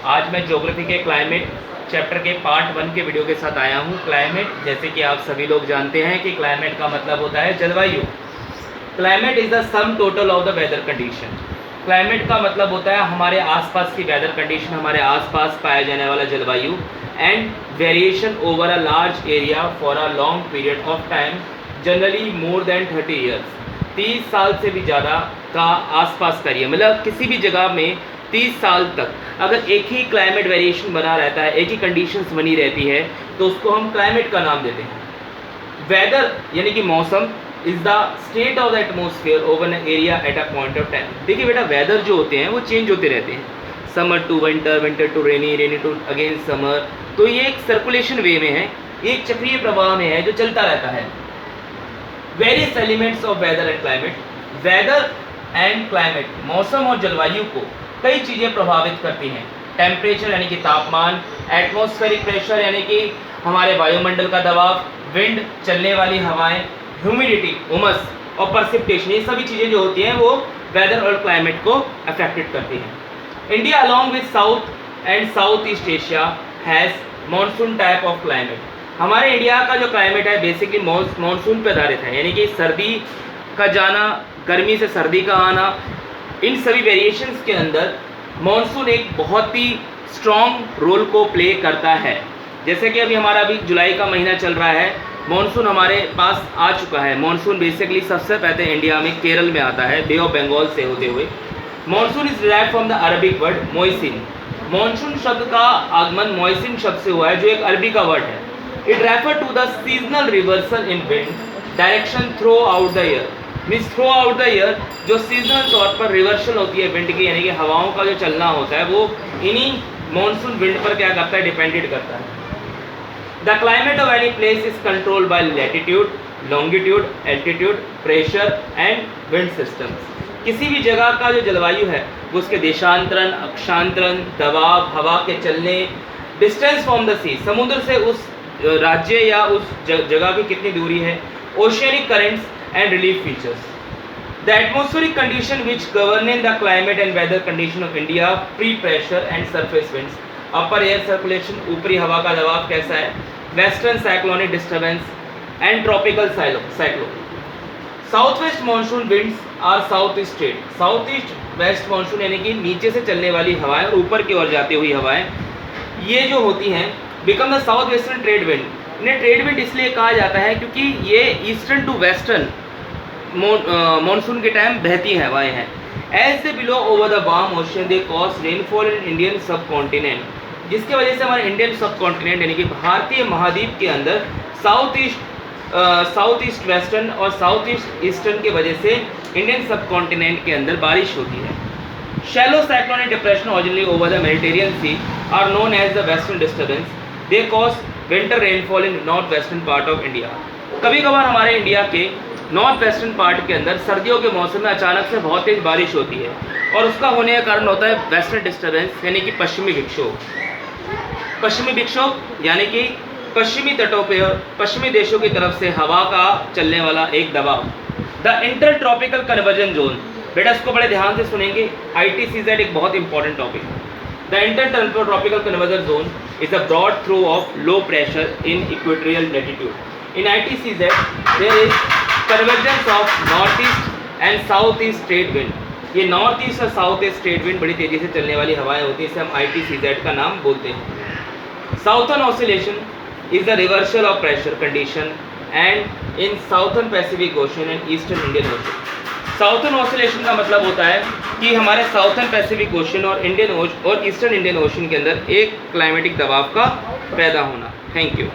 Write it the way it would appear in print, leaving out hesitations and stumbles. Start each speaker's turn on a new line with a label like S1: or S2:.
S1: आज मैं ज्योग्राफी के क्लाइमेट चैप्टर के पार्ट 1 के वीडियो के साथ आया हूँ। क्लाइमेट, जैसे कि आप सभी लोग जानते हैं कि क्लाइमेट का मतलब होता है जलवायु। Climate is the sum total of the weather condition. Climate का मतलब होता है हमारे आसपास की वेदर कंडीशन, हमारे आसपास पाया जाने वाला जलवायु, and variation over a large area for a long period of time, generally more than 30 years. 30 साल से भी ज़्यादा का आसपास का एरिया, मतलब किसी भी जगह में 30 साल तक अगर एक ही क्लाइमेट वेरिएशन बना रहता है, एक ही कंडीशंस बनी रहती है, तो उसको हम क्लाइमेट का नाम देते हैं। वेदर यानी कि मौसम is the state of the atmosphere over an area at a point of time. देखिए बेटा, वेदर जो होते हैं वो चेंज होते रहते हैं, summer to winter, winter to rainy, rainy to again summer. तो ये एक सर्कुलेशन वे में है, एक चक्रीय प्रवाह में है जो चलता रहता है। Various elements of weather and climate. Weather and climate, मौसम और जलवायु को कई चीज़ें प्रभावित करती हैं। टेम्परेचर यानी कि तापमान, एटमॉस्फेरिक प्रेशर यानी कि हमारे वायुमंडल का दबाव, विंड चलने वाली हवाएं, ह्यूमिडिटी उमस, और परसिपिटेशन, ये सभी चीज़ें जो होती हैं वो वेदर और क्लाइमेट को अफेक्टेड करती हैं। India along with south and south east Asia has monsoon type of climate. हमारे इंडिया का जो क्लाइमेट है बेसिकली मानसून पर आधारित है, यानी कि सर्दी का जाना, गर्मी से सर्दी का आना, इन सभी वेरिएशंस के अंदर मानसून एक बहुत ही स्ट्रॉन्ग रोल को प्ले करता है। जैसे कि अभी हमारा अभी जुलाई का महीना चल रहा है, मानसून हमारे पास आ चुका है। मानसून बेसिकली सबसे पहले इंडिया में केरल में आता है, बे ऑफ बंगाल से होते हुए। Monsoon is derived from the Arabic word mausim. Monsoon शब्द का आगमन मोइसिन शब्द से हुआ है, जो एक अरबी का वर्ड है। It refer to the seasonal reversal in wind direction throughout the year. Means throughout the year जो सीजनल तौर पर रिवर्सल होती है विंड की, यानी कि हवाओं का जो चलना होता है, वो इन्हीं मानसून विंड पर क्या करता है, डिपेंडेड करता है। The climate of any place is controlled by latitude, longitude, altitude, pressure and wind systems. किसी भी जगह का जो जलवायु है वो उसके देशांतरण, अक्षांतरण, दबाव, हवा के चलने, डिस्टेंस फ्रॉम द सी, समुद्र से उस राज्य या उस जगह की कितनी दूरी है, oceanic currents and relief features. The atmospheric condition which govern the climate and weather condition of India, pre-pressure and surface winds. Upper air circulation, ऊपरी हवा का दबाव कैसा है, western cyclonic disturbance and tropical cyclone. Southwest monsoon winds are southeast trade. Southeast west monsoon यानी कि नीचे से चलने वाली हवाएं और ऊपर की ओर जाती हुई हवाएं, ये जो होती हैं become the south western trade wind. इन्हें ट्रेड विंड इसलिए कहा जाता है क्योंकि ये ईस्टर्न टू वेस्टर्न मानसून के टाइम बहती हवाएं हैं। As they blow over the warm ocean they cause rainfall in Indian subcontinent, जिसकी वजह से हमारे इंडियन सब कॉन्टिनेंट यानी कि भारतीय महाद्वीप के अंदर साउथ ईस्ट वेस्टर्न और साउथ ईस्ट ईस्टर्न की वजह से इंडियन सब कॉन्टिनेंट के अंदर बारिश होती है। Shallow cyclonic depression originally over the Mediterranean Sea are known as the western disturbance, they cause winter rainfall in north western part of India. कभी कभार हमारे इंडिया के नॉर्थ वेस्टर्न पार्ट के अंदर सर्दियों के मौसम में अचानक से बहुत तेज बारिश होती है, और उसका होने का कारण होता है वेस्टर्न डिस्टर्बेंस यानी कि पश्चिमी विक्षोभ। पश्चिमी विक्षोभ यानी कि पश्चिमी तटों पर पश्चिमी देशों की तरफ से हवा का चलने वाला एक दबाव। The inter tropical conversion zone, बेटा इसको बड़े ध्यान से सुनेंगे, ITCZ एक बहुत इंपॉर्टेंट टॉपिक है। The inter tropical conversion zone is a broad throw of low pressure in equatorial latitude. In ITCZ, there is convergence of northeast and southeast trade wind. ये नॉर्थ ईस्ट और south east trade wind बड़ी तेजी से चलने वाली हवाएं होती हैं, इसे हम ITCZ का नाम बोलते हैं। Southern oscillation is the reversal of pressure condition and in southern Pacific ocean and eastern Indian ocean. Southern oscillation का मतलब होता है कि हमारे साउथर्न पैसिफिक ओशन और ईस्टर्न इंडियन ओशन के अंदर एक क्लाइमेटिक दबाव का पैदा होना। Thank you.